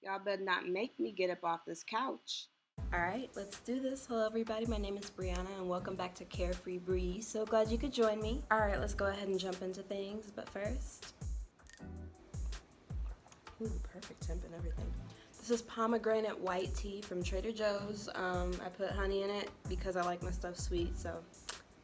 Y'all better not make me get up off this couch. Alright, let's do this. Hello everybody, my name is Brianna and welcome back to Carefree Bree. So glad you could join me. Alright, let's go ahead and jump into things, but first... Ooh, perfect temp and everything. This is pomegranate white tea from Trader Joe's. I put honey in it because I like my stuff sweet, so...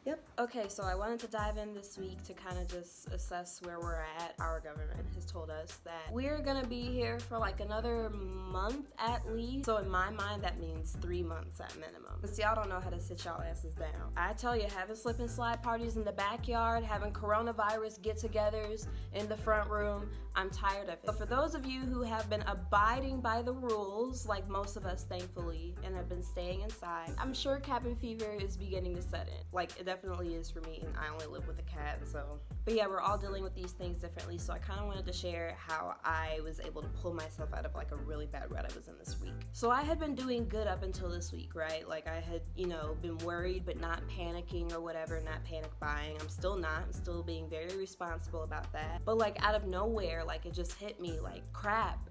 Yep. Okay, so I wanted to dive in this week to kind of just assess where we're at. Our government has told us that we're gonna be here for like another month at least. So in my mind, that means 3 months at minimum. Because y'all don't know how to sit y'all asses down. I tell you, having slip and slide parties in the backyard, having coronavirus get-togethers in the front room, I'm tired of it. But for those of you who have been abiding by the rules, like most of us thankfully, and have been staying inside, I'm sure cabin fever is beginning to set in. Like, it definitely is for me, and I only live with a cat, so. But yeah, we're all dealing with these things differently, so I kind of wanted to share how I was able to pull myself out of like a really bad rut I was in this week. So I had been doing good up until this week, right? Like I had, been worried but not panicking or whatever, not panic buying. I'm still not. I'm still being very responsible about that. But like out of nowhere, like it just hit me like, crap,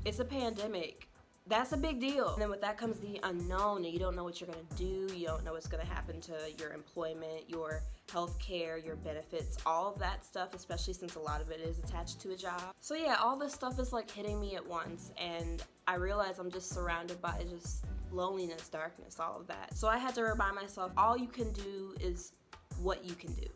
it's a pandemic. That's a big deal. And then with that comes the unknown, and you don't know what you're gonna do, you don't know what's gonna happen to your employment, your health care, your benefits, all of that stuff, especially since a lot of it is attached to a job. So yeah, all this stuff is like hitting me at once, and I realize I'm just surrounded by just loneliness, darkness, all of that. So I had to remind myself, all you can do is what you can do.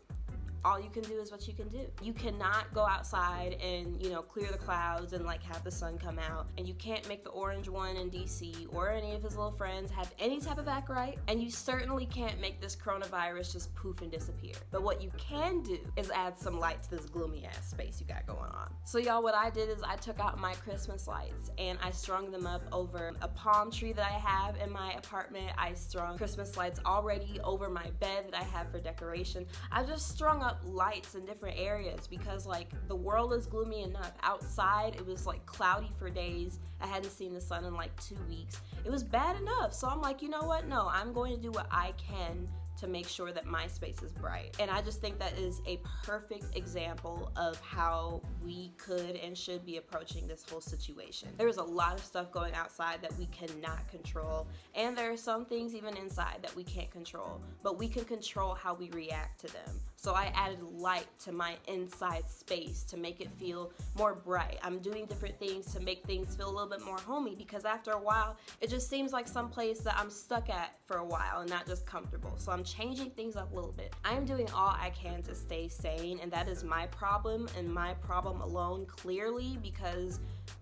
All you can do is what you can do. You cannot go outside and, clear the clouds and like have the sun come out. And you can't make the orange one in DC or any of his little friends have any type of act right. And you certainly can't make this coronavirus just poof and disappear. But what you can do is add some light to this gloomy ass space you got going on. So y'all, what I did is I took out my Christmas lights and I strung them up over a palm tree that I have in my apartment. I strung Christmas lights already over my bed that I have for decoration. I just strung up lights in different areas because like the world is gloomy enough. Outside it was like cloudy for days. I hadn't seen the sun in like 2 weeks. It was bad enough. So I'm like, you know what? No, I'm going to do what I can to make sure that my space is bright. And I just think that is a perfect example of how we could and should be approaching this whole situation. There's a lot of stuff going outside that we cannot control, and there are some things even inside that we can't control, but we can control how we react to them. So I added light to my inside space to make it feel more bright. I'm doing different things to make things feel a little bit more homey, because after a while, it just seems like some place that I'm stuck at for a while and not just comfortable. So I'm changing things up a little bit. I'm doing all I can to stay sane, and that is my problem and my problem alone, clearly, because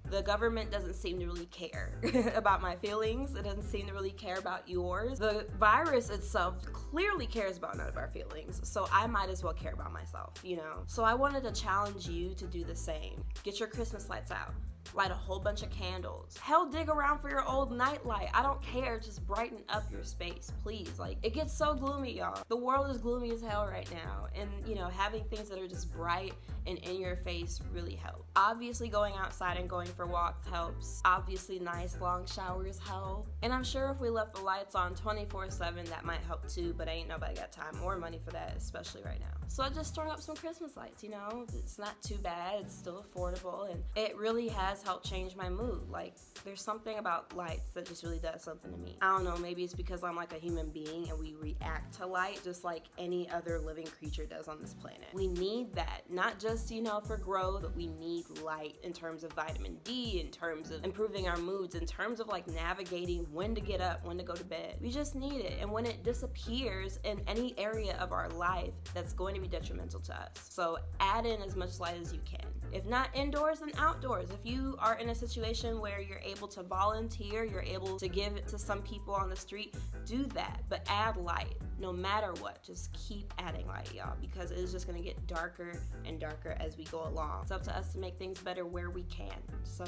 the government doesn't seem to really care about my feelings. It doesn't seem to really care about yours. The virus itself clearly cares about none of our feelings, so I might as well care about myself, So I wanted to challenge you to do the same. Get your Christmas lights out. Light a whole bunch of candles. Hell, dig around for your old nightlight. I don't care, just brighten up your space, please. Like, it gets so gloomy, y'all. The world is gloomy as hell right now, and having things that are just bright and in your face really help. Obviously, going outside and going for walks helps. Obviously, nice long showers help. And I'm sure if we left the lights on 24/7, that might help too, but ain't nobody got time or money for that, especially right now. So I just strung up some Christmas lights, It's not too bad, it's still affordable, and it really has helped change my mood. Like, there's something about lights that just really does something to me. I don't know, maybe it's because I'm like a human being and we react to light just like any other living creature does on this planet. We need that, not just, for growth, but we need light in terms of vitamin D, in terms of improving our moods, in terms of like navigating when to get up, when to go to bed. We just need it, and when it disappears in any area of our life, that's going to be detrimental to us. So add in as much light as you can. If not indoors, then outdoors. If you are in a situation where you're able to volunteer, you're able to give it to some people on the street, do that, but add light. No matter what, just keep adding light, y'all, because it is just gonna get darker and darker as we go along. It's up to us to make things better where we can. So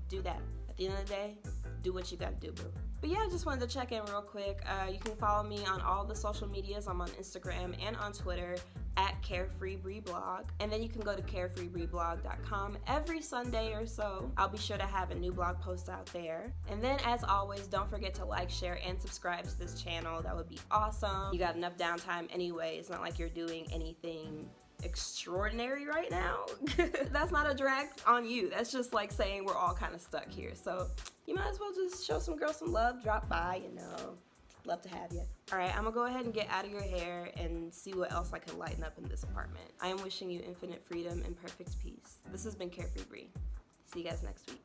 do that. At the end of the day, do what you gotta do, boo. But yeah, I just wanted to check in real quick. You can follow me on all the social medias. I'm on Instagram and on Twitter at CarefreeBreeBlog. And then you can go to carefreebreeblog.com every Sunday or so. I'll be sure to have a new blog post out there. And then as always, don't forget to like, share, and subscribe to this channel. That would be awesome. You got enough downtime anyway. It's not like you're doing anything extraordinary right now. That's not a drag on you. That's just like saying we're all kind of stuck here. So you might as well just show some girls some love, drop by, you know. Love to have you. All right, I'm gonna go ahead and get out of your hair and see what else I can lighten up in this apartment. I am wishing you infinite freedom and perfect peace. This has been Carefree Bree. See you guys next week.